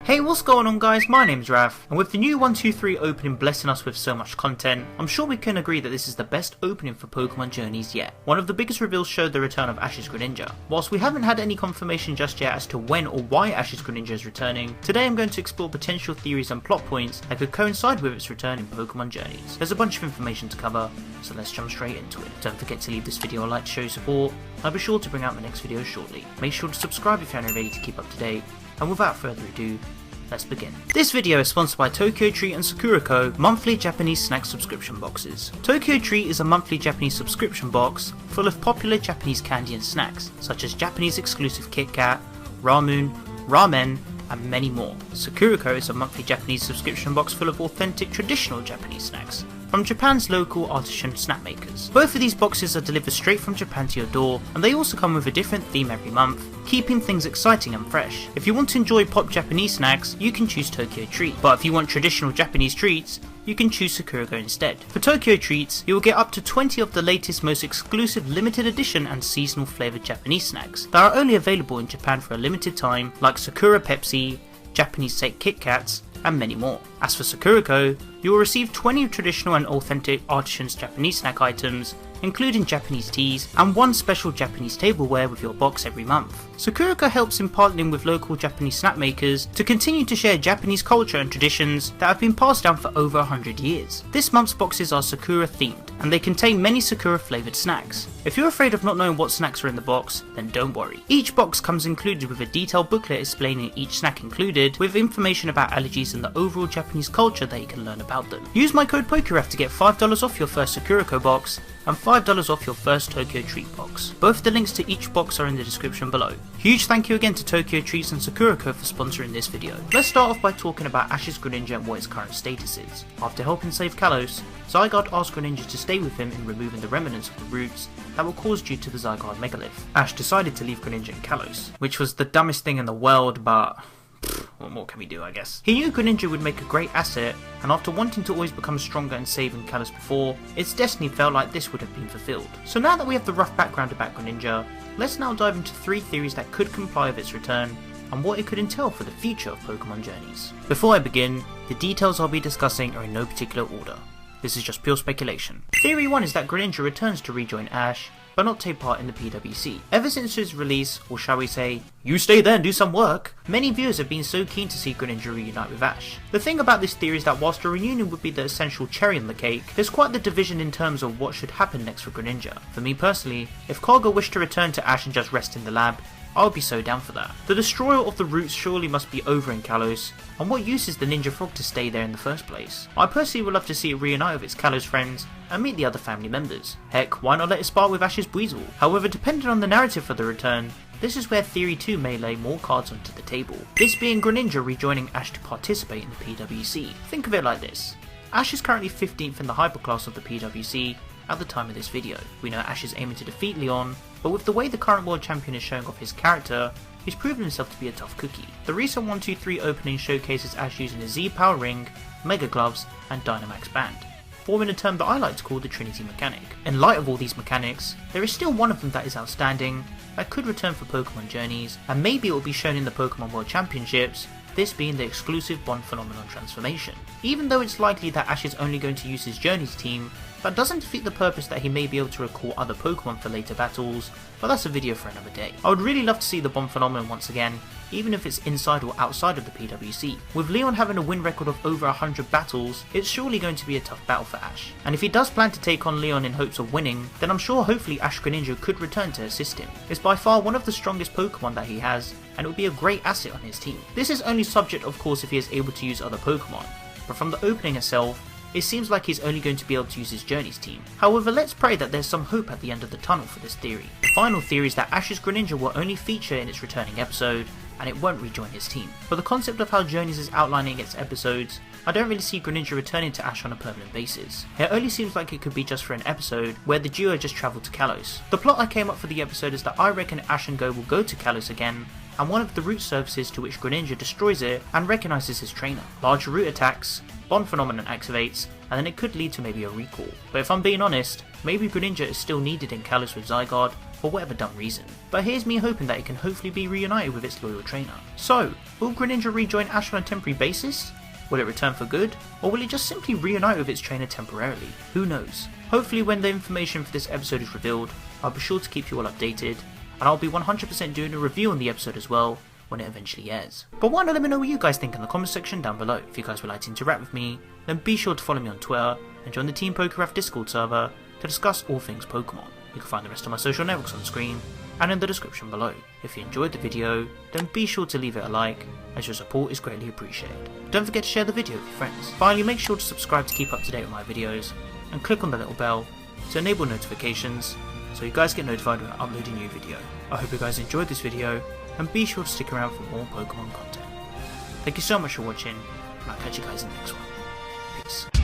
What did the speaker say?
Hey, what's going on guys, my name's Raph, and with the new 123 opening blessing us with so much content, I'm sure we can agree that this is the best opening for Pokemon Journeys yet. One of the biggest reveals showed the return of Ash-Greninja. Whilst we haven't had any confirmation just yet as to when or why Ash-Greninja is returning, today I'm going to explore potential theories and plot points that could coincide with its return in Pokemon Journeys. There's a bunch of information to cover, so let's jump straight into it. Don't forget to leave this video a like to show your support. I'll be sure to bring out my next video shortly. Make sure to subscribe if you're not ready to keep up to date, and without further ado, let's begin. This video is sponsored by Tokyo Treat and Sakurako monthly Japanese snack subscription boxes. Tokyo Treat is a monthly Japanese subscription box full of popular Japanese candy and snacks, such as Japanese exclusive Kit Kat, ramen, and many more. Sakurako is a monthly Japanese subscription box full of authentic traditional Japanese snacks from Japan's local artisan snack makers. Both of these boxes are delivered straight from Japan to your door, and they also come with a different theme every month, keeping things exciting and fresh. If you want to enjoy pop Japanese snacks, you can choose Tokyo Treat, but if you want traditional Japanese treats, you can choose Sakurako instead. For Tokyo Treats, you will get up to 20 of the latest, most exclusive limited edition and seasonal flavoured Japanese snacks that are only available in Japan for a limited time, like Sakura Pepsi, Japanese Sake Kit Kats, and many more. As for Sakurako, you will receive 20 traditional and authentic artisans Japanese snack items, including Japanese teas and one special Japanese tableware with your box every month. Sakurako helps in partnering with local Japanese snack makers to continue to share Japanese culture and traditions that have been passed down for over 100 years. This month's boxes are Sakura themed, and they contain many Sakura flavoured snacks. If you're afraid of not knowing what snacks are in the box, then don't worry. Each box comes included with a detailed booklet explaining each snack included, with information about allergies and the overall Japanese culture that you can learn about them. Use my code POKERAF to get $5 off your first Sakurako box, and $5 off your first Tokyo Treat box. Both the links to each box are in the description below. Huge thank you again to Tokyo Treats and Sakurako for sponsoring this video. Let's start off by talking about Ash-Greninja and what its current status is. After helping save Kalos, Zygarde asked Greninja to stay with him in removing the remnants of the roots that were caused due to the Zygarde megalith. Ash decided to leave Greninja in Kalos, which was the dumbest thing in the world, but what more can we do, I guess. He knew Greninja would make a great asset, and after wanting to always become stronger and save in Kalos before, its destiny felt like this would have been fulfilled. So now that we have the rough background about Greninja, let's now dive into 3 theories that could comply with its return, and what it could entail for the future of Pokemon Journeys. Before I begin, the details I'll be discussing are in no particular order. This is just pure speculation. Theory 1 is that Greninja returns to rejoin Ash, but not take part in the PWC. Ever since his release, or shall we say, you stay there and do some work, many viewers have been so keen to see Greninja reunite with Ash. The thing about this theory is that whilst a reunion would be the essential cherry on the cake, there's quite the division in terms of what should happen next for Greninja. For me personally, if Karga wished to return to Ash and just rest in the lab, I would be so down for that. The destroyer of the roots surely must be over in Kalos, and what use is the Ninja Frog to stay there in the first place? I personally would love to see it reunite with its Kalos friends and meet the other family members. Heck, why not let it spar with Ash's Weasel? However, depending on the narrative for the return, this is where Theory 2 may lay more cards onto the table. This being Greninja rejoining Ash to participate in the PWC. Think of it like this. Ash is currently 15th in the hyperclass of the PWC at the time of this video. We know Ash is aiming to defeat Leon, but with the way the current world champion is showing off his character, he's proven himself to be a tough cookie. The recent 123 opening showcases Ash using a Z-Power Ring, Mega Gloves, and Dynamax Band, forming a term that I like to call the Trinity Mechanic. In light of all these mechanics, there is still one of them that is outstanding, that could return for Pokemon Journeys, and maybe it will be shown in the Pokemon World Championships, this being the exclusive Bond Phenomenon transformation. Even though it's likely that Ash is only going to use his Journeys team, that doesn't defeat the purpose that he may be able to recall other Pokemon for later battles, but that's a video for another day. I would really love to see the Bomb Phenomenon once again, even if it's inside or outside of the PWC. With Leon having a win record of over 100 battles, it's surely going to be a tough battle for Ash. And if he does plan to take on Leon in hopes of winning, then I'm sure hopefully Ash-Greninja could return to assist him. It's by far one of the strongest Pokemon that he has, and it would be a great asset on his team. This is only subject of course if he is able to use other Pokemon, but from the opening itself, it seems like he's only going to be able to use his Journeys team. However, let's pray that there's some hope at the end of the tunnel for this theory. The final theory is that Ash's Greninja will only feature in its returning episode, and it won't rejoin his team. For the concept of how Journeys is outlining its episodes, I don't really see Greninja returning to Ash on a permanent basis. It only seems like it could be just for an episode where the duo just travel to Kalos. The plot I came up for the episode is that I reckon Ash and Go will go to Kalos again, and one of the root surfaces to which Greninja destroys it and recognises his trainer. Large root attacks, Bond Phenomenon activates, and then it could lead to maybe a recall. But if I'm being honest, maybe Greninja is still needed in Kalos with Zygarde, for whatever dumb reason. But here's me hoping that it can hopefully be reunited with its loyal trainer. So, will Greninja rejoin Ash on a temporary basis? Will it return for good? Or will it just simply reunite with its trainer temporarily? Who knows? Hopefully when the information for this episode is revealed, I'll be sure to keep you all updated, and I'll be 100% doing a review on the episode as well, when it eventually airs. But why not let me know what you guys think in the comment section down below. If you guys would like to interact with me, then be sure to follow me on Twitter, and join the Team Pokeraf Discord server to discuss all things Pokemon. You can find the rest of my social networks on the screen, and in the description below. If you enjoyed the video, then be sure to leave it a like, as your support is greatly appreciated. Don't forget to share the video with your friends. Finally, make sure to subscribe to keep up to date with my videos, and click on the little bell to enable notifications, so you guys get notified when I upload a new video. I hope you guys enjoyed this video, and be sure to stick around for more Pokemon content. Thank you so much for watching, and I'll catch you guys in the next one. Peace.